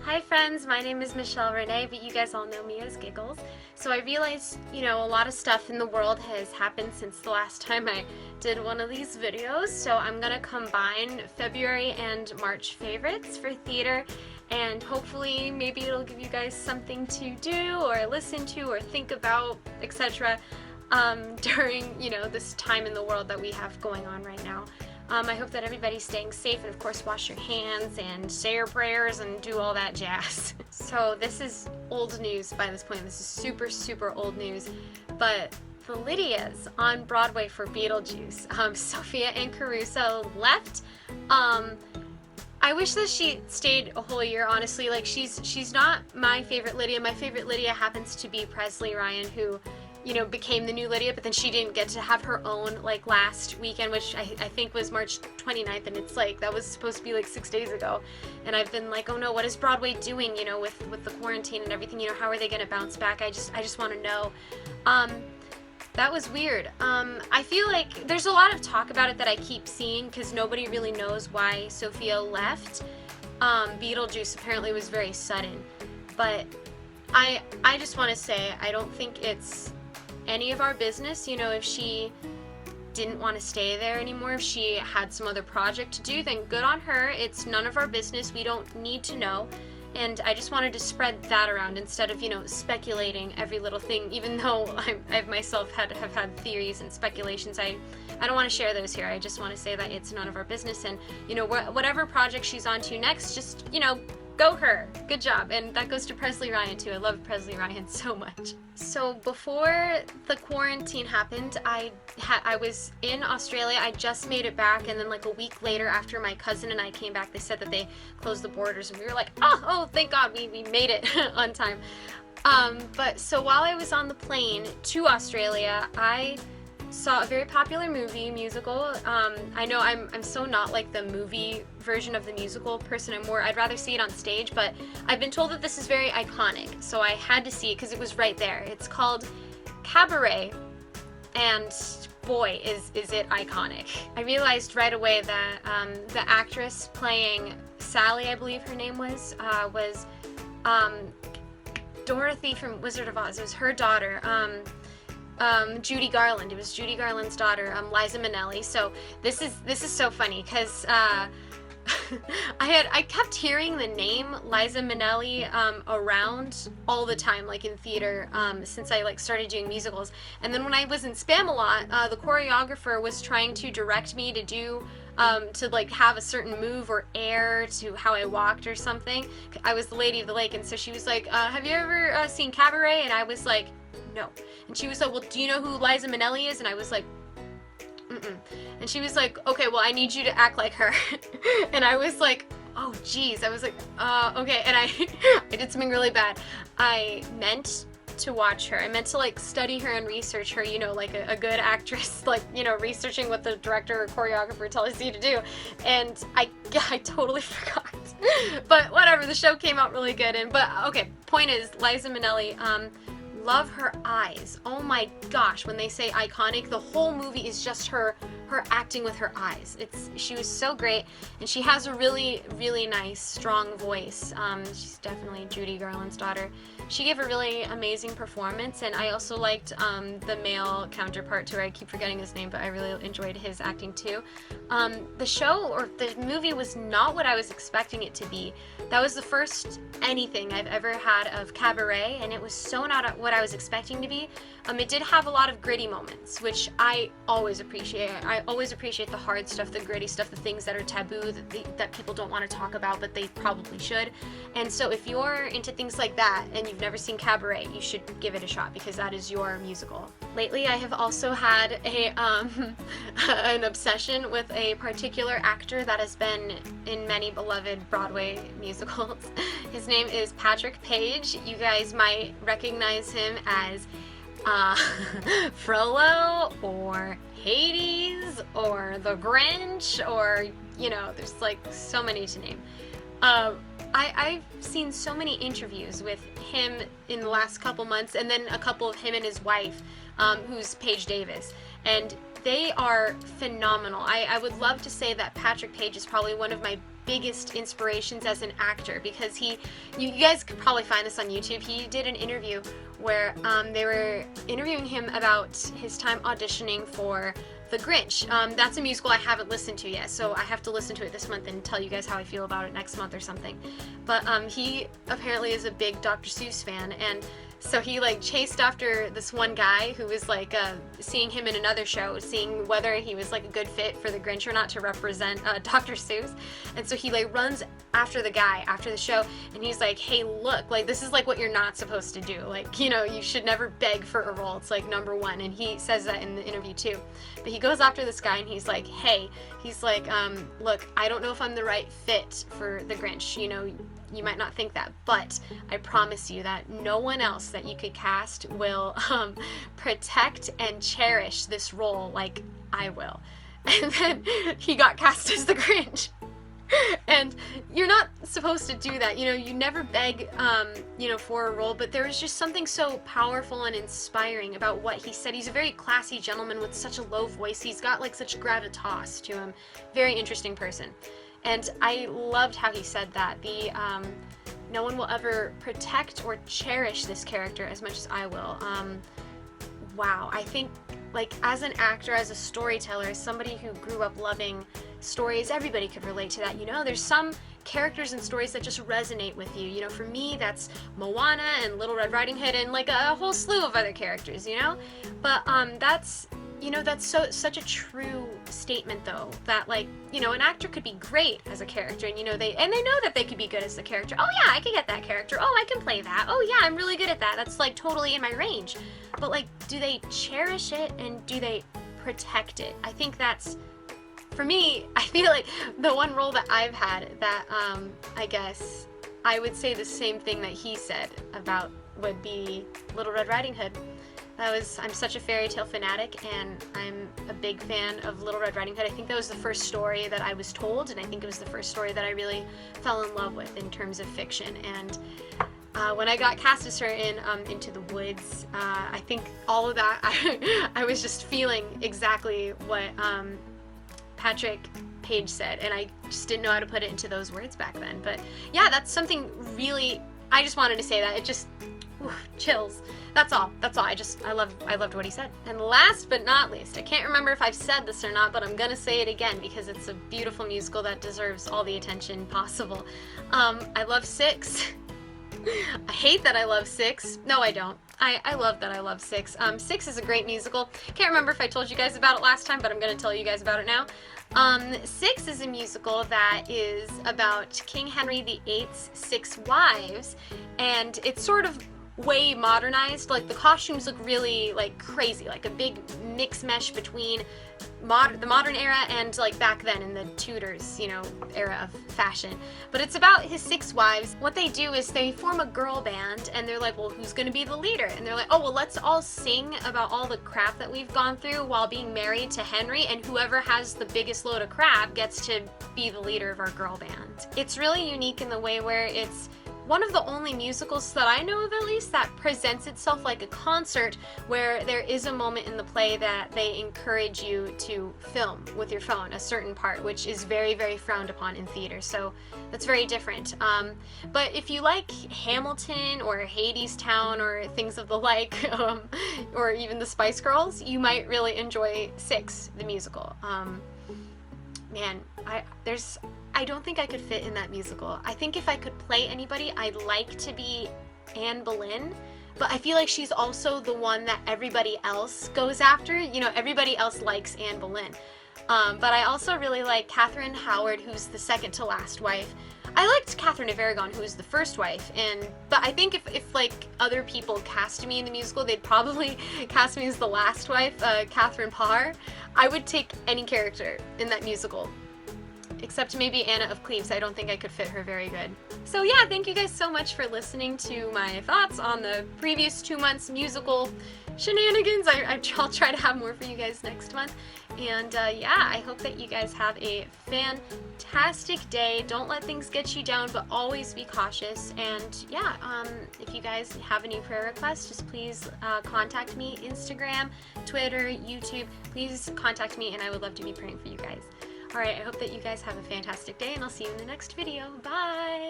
Hi friends, my name is Michelle Renee, but you guys all know me as Giggles. So I realized, a lot of stuff in the world has happened since the last time I did one of these videos. So I'm going to combine February and March favorites for theater, and hopefully maybe it'll give you guys something to do or listen to or think about, etc. During, this time in the world that we have going on right now. I hope that everybody's staying safe, and of course wash your hands and say your prayers and do all that jazz. So this is old news by this point. This is super, super old news. But the Lydias on Broadway for Beetlejuice, Sophia and Caruso left. I wish that she stayed a whole year, honestly. Like, she's not my favorite Lydia. My favorite Lydia happens to be Presley Ryan, who became the new Lydia, but then she didn't get to have her own, last weekend, which I think was March 29th, and it's that was supposed to be 6 days ago, and I've been like, oh no, what is Broadway doing, with the quarantine and everything, how are they gonna bounce back? I just want to know. That was weird. I feel like there's a lot of talk about it that I keep seeing, because nobody really knows why Sophia left. Beetlejuice apparently was very sudden, but I just want to say, I don't think it's any of our business, if she didn't want to stay there anymore. If she had some other project to do, then good on her. It's none of our business. We don't need to know. And I just wanted to spread that around instead of, speculating every little thing, even though I myself have had theories and speculations. I don't want to share those here. I just want to say that it's none of our business, and, whatever project she's on to next, just, go her. Good job. And that goes to Presley Ryan too. I love Presley Ryan so much. So before the quarantine happened, I was in Australia. I just made it back, and then a week later, after my cousin and I came back, they said that they closed the borders, and we were like, oh thank God, we made it on time. But so while I was on the plane to Australia, I saw a very popular musical. I know I'm so not the movie version of the musical person. I'd rather see it on stage, but I've been told that this is very iconic, so I had to see it because it was right there. It's called Cabaret, and boy, is it iconic. I realized right away that the actress playing Sally, I believe her name was Dorothy from Wizard of Oz. It was her daughter. Judy Garland. It was Judy Garland's daughter, Liza Minnelli. So this is so funny because I kept hearing the name Liza Minnelli around all the time, in theater, since I started doing musicals. And then when I was in Spamalot, the choreographer was trying to direct me to do to have a certain move or air to how I walked or something. I was the Lady of the Lake, and so she was like, have you ever seen Cabaret? And I was like, no. And she was like, well, do you know who Liza Minnelli is? And I was like, mm-mm. And she was like, okay, well, I need you to act like her. And I was like, oh geez. I was like, okay. And I did something really bad. I meant to watch her. I meant to study her and research her, like a good actress, researching what the director or choreographer tells you to do. And I totally forgot. But whatever, the show came out really good. But okay, point is, Liza Minnelli, love her eyes. Oh my gosh, when they say iconic, the whole movie is just her acting with her eyes. She was so great, and she has a really, really nice, strong voice. She's definitely Judy Garland's daughter. She gave a really amazing performance, and I also liked the male counterpart to her. I keep forgetting his name, but I really enjoyed his acting too. The show, or the movie, was not what I was expecting it to be. That was the first anything I've ever had of Cabaret, and it was so not what I was expecting to be. It did have a lot of gritty moments, which I always appreciate. I always appreciate the hard stuff, the gritty stuff, the things that are taboo, that people don't want to talk about, but they probably should. And so if you're into things like that, and you've never seen Cabaret, you should give it a shot, because that is your musical. Lately, I have also had an obsession with a particular actor that has been in many beloved Broadway musicals. His name is Patrick Paige. You guys might recognize him as Frollo, or Hades, or the Grinch, or, there's so many to name. I've seen so many interviews with him in the last couple months, and then a couple of him and his wife, who's Paige Davis, and they are phenomenal. I would love to say that Patrick Paige is probably one of my biggest inspirations as an actor, because you guys could probably find this on YouTube. He did an interview where they were interviewing him about his time auditioning for The Grinch. That's a musical I haven't listened to yet, so I have to listen to it this month and tell you guys how I feel about it next month or something. But he apparently is a big Dr. Seuss fan, and so he like chased after this one guy who was like seeing him in another show, seeing whether he was like a good fit for the Grinch or not to represent Dr. Seuss. And so he like runs after the guy after the show, and he's like, hey, look, like this is like what you're not supposed to do. Like, you know, you should never beg for a role. It's like number one. And he says that in the interview too. But he goes after this guy and he's like, hey, he's like, look, I don't know if I'm the right fit for the Grinch. You know, you might not think that, but I promise you that no one else that you could cast will protect and cherish this role like I will. And then he got cast as the Grinch. And you're not supposed to do that, you know, you never beg, you know, for a role, but there was just something so powerful and inspiring about what he said. He's a very classy gentleman with such a low voice. He's got like such gravitas to him. Very interesting person. And I loved how he said that. No one will ever protect or cherish this character as much as I will. Wow, I think, like, as an actor, as a storyteller, as somebody who grew up loving stories, everybody could relate to that, you know? There's some characters and stories that just resonate with you. You know, for me, that's Moana and Little Red Riding Hood and, like, a whole slew of other characters, you know? But, that's... You know, that's such a true statement, though, that, like, you know, an actor could be great as a character, and, you know, they know that they could be good as a character. Oh, yeah, I can get that character. Oh, I can play that. Oh, yeah, I'm really good at that. That's, like, totally in my range. But, like, do they cherish it, and do they protect it? I think that's, for me, I feel like the one role that I've had that, I guess, I would say the same thing that he said about would be Little Red Riding Hood. I'm such a fairy tale fanatic, and I'm a big fan of Little Red Riding Hood. I think that was the first story that I was told, and I think it was the first story that I really fell in love with in terms of fiction. And when I got cast as her in Into the Woods, I think all of that, I was just feeling exactly what Paige said, and I just didn't know how to put it into those words back then. But yeah, that's something really, I just wanted to say that. It just, chills. That's all. I loved what he said. And last but not least, I can't remember if I've said this or not, but I'm gonna say it again because it's a beautiful musical that deserves all the attention possible. I love Six. I hate that I love Six. No, I don't. I love that I love Six. Six is a great musical. Can't remember if I told you guys about it last time, but I'm gonna tell you guys about it now. Six is a musical that is about King Henry VIII's 6 wives, and it's sort of way modernized. Like, the costumes look really, like, crazy, like a big mix mesh between the modern era and, like, back then in the Tudors, you know, era of fashion. But it's about his 6 wives. What they do is they form a girl band, and they're like, well, who's gonna be the leader? And they're like, oh, well, let's all sing about all the crap that we've gone through while being married to Henry, and whoever has the biggest load of crap gets to be the leader of our girl band. It's really unique in the way where it's one of the only musicals that I know of, at least, that presents itself like a concert, where there is a moment in the play that they encourage you to film with your phone a certain part, which is very, very frowned upon in theater. So that's very different. But if you like Hamilton or Hadestown or things of the like, or even the Spice Girls, you might really enjoy Six, the musical. Man, I don't think I could fit in that musical. I think if I could play anybody, I'd like to be Anne Boleyn, but I feel like she's also the one that everybody else goes after. You know, everybody else likes Anne Boleyn. But I also really like Catherine Howard, who's the second to last wife. I liked Catherine of Aragon, who was the first wife, but I think if like other people cast me in the musical, they'd probably cast me as the last wife, Catherine Parr. I would take any character in that musical, except maybe Anna of Cleves. I don't think I could fit her very good. So yeah, thank you guys so much for listening to my thoughts on the previous 2 months musical shenanigans. I'll try to have more for you guys next month. And yeah, I hope that you guys have a fantastic day. Don't let things get you down, but always be cautious. And yeah, if you guys have any prayer requests, just please contact me. Instagram, Twitter, YouTube. Please contact me, and I would love to be praying for you guys. Alright, I hope that you guys have a fantastic day, and I'll see you in the next video. Bye!